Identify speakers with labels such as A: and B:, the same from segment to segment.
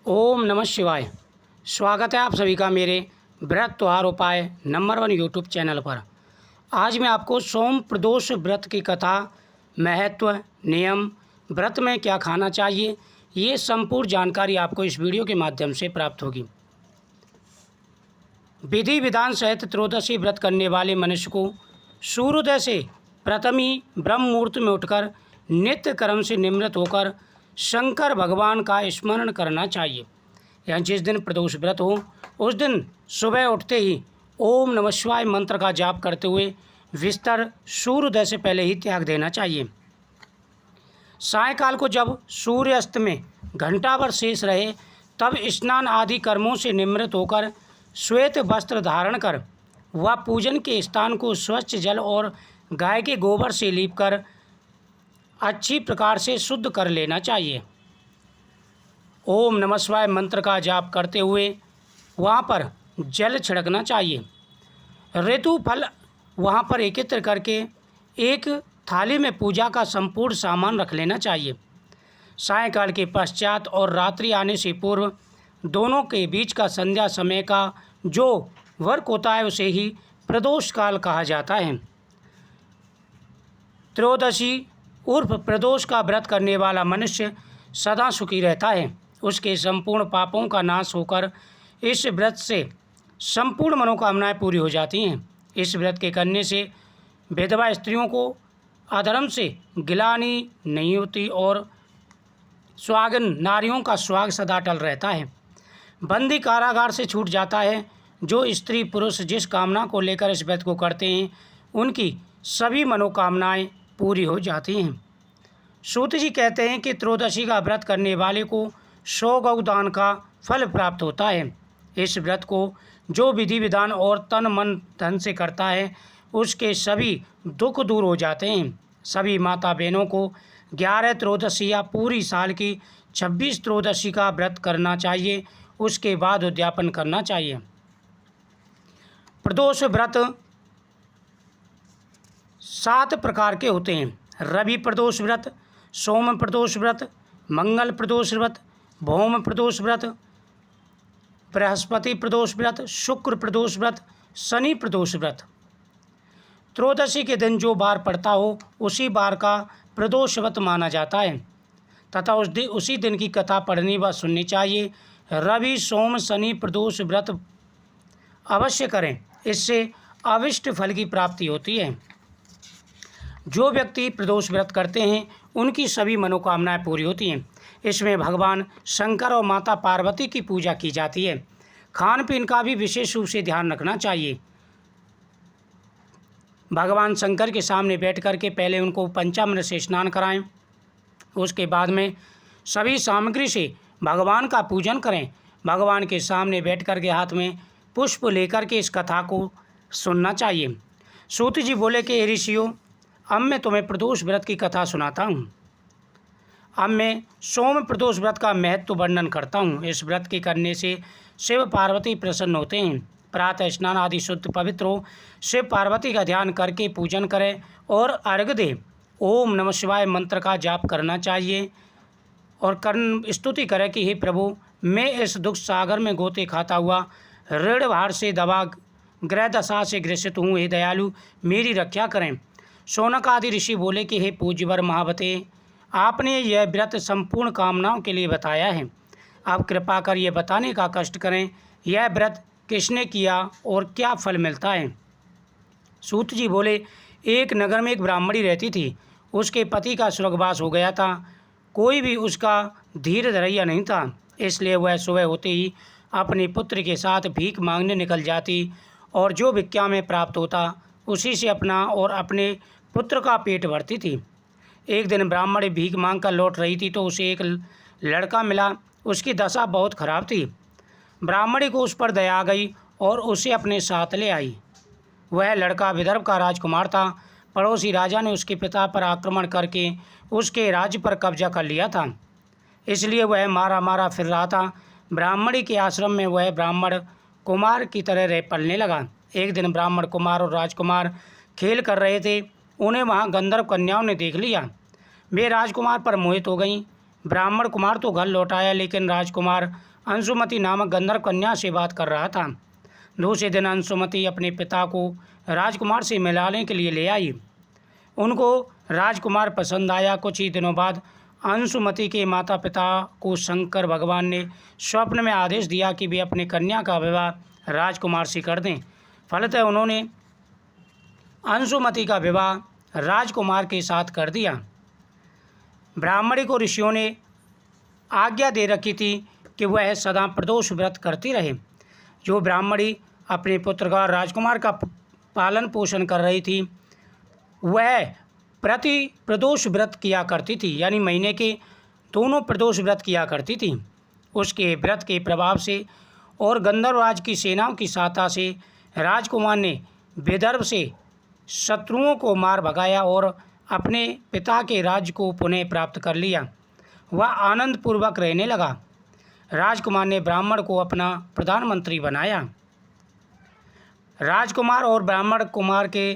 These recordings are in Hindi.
A: ओम नमः शिवाय। स्वागत है आप सभी का मेरे व्रत त्योहार उपाय नंबर 1 यूट्यूब चैनल पर। आज मैं आपको सोम प्रदोष व्रत की कथा, महत्व, नियम, व्रत में क्या खाना चाहिए, ये संपूर्ण जानकारी आपको इस वीडियो के माध्यम से प्राप्त होगी। विधि विधान सहित त्रयोदशी व्रत करने वाले मनुष्य को सूर्योदय से प्रथमी ब्रह्म मुहूर्त में उठकर नित्य कर्म से निवृत्त होकर शंकर भगवान का स्मरण करना चाहिए। या जिस दिन प्रदोष व्रत हो उस दिन सुबह उठते ही ओम नमः शिवाय मंत्र का जाप करते हुए बिस्तर सूर्योदय से पहले ही त्याग देना चाहिए। सायंकाल को जब सूर्यास्त में घंटा भर शेष रहे तब स्नान आदि कर्मों से निवृत्त होकर श्वेत वस्त्र धारण कर वह पूजन के स्थान को स्वच्छ जल और गाय के गोबर से लीपकर अच्छी प्रकार से शुद्ध कर लेना चाहिए। ओम नमः शिवाय मंत्र का जाप करते हुए वहाँ पर जल छिड़कना चाहिए। ऋतु फल वहाँ पर एकत्र करके एक थाली में पूजा का संपूर्ण सामान रख लेना चाहिए। सायंकाल के पश्चात और रात्रि आने से पूर्व दोनों के बीच का संध्या समय का जो वर्क होता है उसे ही प्रदोष काल कहा जाता है। त्रयोदशी उर्फ प्रदोष का व्रत करने वाला मनुष्य सदा सुखी रहता है। उसके संपूर्ण पापों का नाश होकर इस व्रत से संपूर्ण मनोकामनाएं पूरी हो जाती हैं। इस व्रत के करने से विधवा स्त्रियों को अधर्म से गिलानी नहीं होती और सुहागन नारियों का सुहाग सदा अटल रहता है। बंदी कारागार से छूट जाता है। जो स्त्री पुरुष जिस कामना को लेकर इस व्रत को करते हैं उनकी सभी मनोकामनाएं पूरी हो जाती हैं। सूत जी कहते हैं कि त्रयोदशी का व्रत करने वाले को 100 गौदान का फल प्राप्त होता है। इस व्रत को जो विधि विधान और तन मन धन से करता है उसके सभी दुख दूर हो जाते हैं। सभी माता बहनों को 11 त्रयोदशी या पूरी साल की 26 त्रयोदशी का व्रत करना चाहिए। उसके बाद उद्यापन करना चाहिए। प्रदोष व्रत 7 प्रकार के होते हैं। रवि प्रदोष व्रत, सोम प्रदोष व्रत, मंगल प्रदोष व्रत, भौम प्रदोष व्रत, बृहस्पति प्रदोष व्रत, शुक्र प्रदोष व्रत, शनि प्रदोष व्रत। त्रयोदशी के दिन जो बार पड़ता हो उसी बार का प्रदोष व्रत माना जाता है तथा उसी दिन की कथा पढ़नी व सुननी चाहिए। रवि सोम शनि प्रदोष व्रत अवश्य करें, इससे अविष्ट फल की प्राप्ति होती है। जो व्यक्ति प्रदोष व्रत करते हैं उनकी सभी मनोकामनाएं पूरी होती हैं। इसमें भगवान शंकर और माता पार्वती की पूजा की जाती है। खान पीन का भी विशेष रूप से ध्यान रखना चाहिए। भगवान शंकर के सामने बैठ कर के पहले उनको पंचामृत से स्नान कराएं। उसके बाद में सभी सामग्री से भगवान का पूजन करें। भगवान के सामने बैठ कर के हाथ में पुष्प लेकर के इस कथा को सुनना चाहिए। सूत जी बोले कि ऋषियों, अब मैं तुम्हें प्रदोष व्रत की कथा सुनाता हूँ। अब मैं सोम प्रदोष व्रत का महत्व वर्णन करता हूँ। इस व्रत के करने से शिव पार्वती प्रसन्न होते हैं। प्रातः स्नान आदि शुद्ध पवित्र हो, शिव पार्वती का ध्यान करके पूजन करें और अर्घ्य दें। ओम नमः शिवाय मंत्र का जाप करना चाहिए और कर्ण स्तुति करें कि हे प्रभु, मैं इस दुख सागर में गोते खाता हुआ ऋण भार से दबा ग्रह दशा से ग्रसित हूँ। हे दयालु, मेरी रक्षा करें। शौनक आदि ऋषि बोले कि हे पूज्यवर महावते, आपने यह व्रत संपूर्ण कामनाओं के लिए बताया है। आप कृपा कर यह बताने का कष्ट करें, यह व्रत किसने किया और क्या फल मिलता है। सूत जी बोले, एक नगर में एक ब्राह्मणी रहती थी। उसके पति का स्वर्गवास हो गया था। कोई भी उसका धीर धरैया नहीं था, इसलिए वह सुबह होते ही अपने पुत्र के साथ भीख मांगने निकल जाती और जो भिक्षा में प्राप्त होता उसी से अपना और अपने पुत्र का पेट भरती थी। एक दिन ब्राह्मण भीख मांग कर लौट रही थी तो उसे एक लड़का मिला। उसकी दशा बहुत खराब थी। ब्राह्मणी को उस पर दया आ गई और उसे अपने साथ ले आई। वह लड़का विदर्भ का राजकुमार था। पड़ोसी राजा ने उसके पिता पर आक्रमण करके उसके राज्य पर कब्जा कर लिया था, इसलिए वह मारा मारा फिर रहा था। ब्राह्मणी के आश्रम में वह ब्राह्मण कुमार की तरह रह पलने लगा। एक दिन ब्राह्मण कुमार और राजकुमार खेल कर रहे थे। उन्हें वहाँ गंधर्व कन्याओं ने देख लिया। वे राजकुमार पर मोहित हो गईं। ब्राह्मण कुमार तो घर लौट आया, लेकिन राजकुमार अंशुमति नामक गंधर्व कन्या से बात कर रहा था। दूसरे दिन अंशुमति अपने पिता को राजकुमार से मिलाने के लिए ले आई। उनको राजकुमार पसंद आया। कुछ ही दिनों बाद अंशुमति के माता पिता को शंकर भगवान ने स्वप्न में आदेश दिया कि वे अपनी कन्या का विवाह राजकुमार से कर दें। फलतः उन्होंने अंशुमति का विवाह राजकुमार के साथ कर दिया। ब्राह्मणी को ऋषियों ने आज्ञा दे रखी थी कि वह सदा प्रदोष व्रत करती रहे। जो ब्राह्मणी अपने पुत्र का राजकुमार का पालन पोषण कर रही थी, वह प्रति प्रदोष व्रत किया करती थी, यानी महीने के दोनों प्रदोष व्रत किया करती थी। उसके व्रत के प्रभाव से और गंधर्वराज की सेनाओं की सहायता से राजकुमार ने विदर्भ से शत्रुओं को मार भगाया और अपने पिता के राज्य को पुनः प्राप्त कर लिया। वह आनंदपूर्वक रहने लगा। राजकुमार ने ब्राह्मण को अपना प्रधानमंत्री बनाया। राजकुमार और ब्राह्मण कुमार के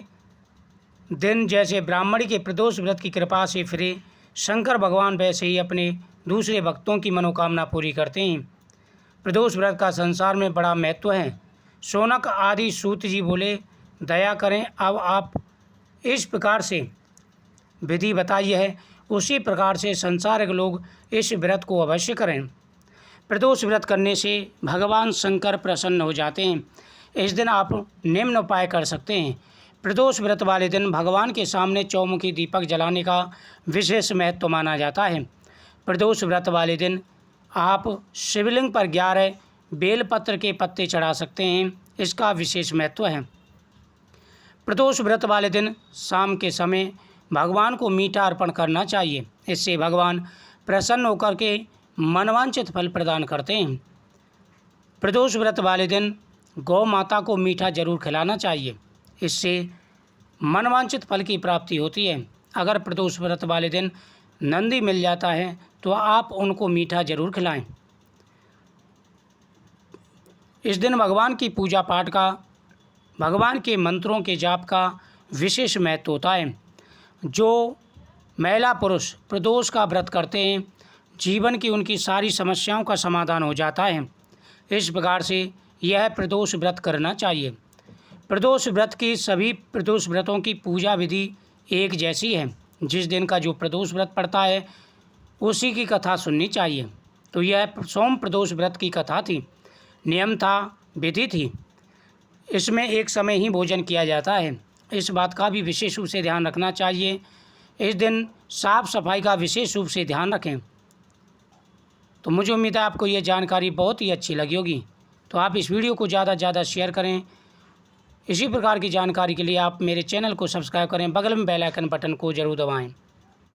A: दिन जैसे ब्राह्मणी के प्रदोष व्रत की कृपा से फिरे, शंकर भगवान वैसे ही अपने दूसरे भक्तों की मनोकामना पूरी करते हैं। प्रदोष व्रत का संसार में बड़ा महत्व है। शौनक आदि सूत जी बोले, दया करें, अब आप इस प्रकार से विधि बताई है, उसी प्रकार से संसारिक लोग इस व्रत को अवश्य करें। प्रदोष व्रत करने से भगवान शंकर प्रसन्न हो जाते हैं। इस दिन आप निम्न उपाय कर सकते हैं। प्रदोष व्रत वाले दिन भगवान के सामने चौमुखी दीपक जलाने का विशेष महत्व माना जाता है। प्रदोष व्रत वाले दिन आप शिवलिंग पर 11 बेलपत्र के पत्ते चढ़ा सकते हैं। इसका विशेष महत्व है। प्रदोष व्रत वाले दिन शाम के समय भगवान को मीठा अर्पण करना चाहिए। इससे भगवान प्रसन्न होकर के मनवांछित फल प्रदान करते हैं। प्रदोष व्रत वाले दिन गौ माता को मीठा जरूर खिलाना चाहिए। इससे मनवांछित फल की प्राप्ति होती है। अगर प्रदोष व्रत वाले दिन नंदी मिल जाता है तो आप उनको मीठा जरूर खिलाएं। इस दिन भगवान की पूजा पाठ का, भगवान के मंत्रों के जाप का विशेष महत्व होता है। जो महिला पुरुष प्रदोष का व्रत करते हैं, जीवन की उनकी सारी समस्याओं का समाधान हो जाता है। इस प्रकार से यह प्रदोष व्रत करना चाहिए। प्रदोष व्रत की सभी प्रदोष व्रतों की पूजा विधि एक जैसी है। जिस दिन का जो प्रदोष व्रत पड़ता है उसी की कथा सुननी चाहिए। तो यह सोम प्रदोष व्रत की कथा थी। नियम था, विधि थी। इसमें एक समय ही भोजन किया जाता है। इस बात का भी विशेष रूप से ध्यान रखना चाहिए। इस दिन साफ सफाई का विशेष रूप से ध्यान रखें। तो मुझे उम्मीद है आपको ये जानकारी बहुत ही अच्छी लगी होगी। तो आप इस वीडियो को ज़्यादा से ज़्यादा शेयर करें। इसी प्रकार की जानकारी के लिए आप मेरे चैनल को सब्सक्राइब करें, बगल में बेल आइकन बटन को जरूर दबाएं।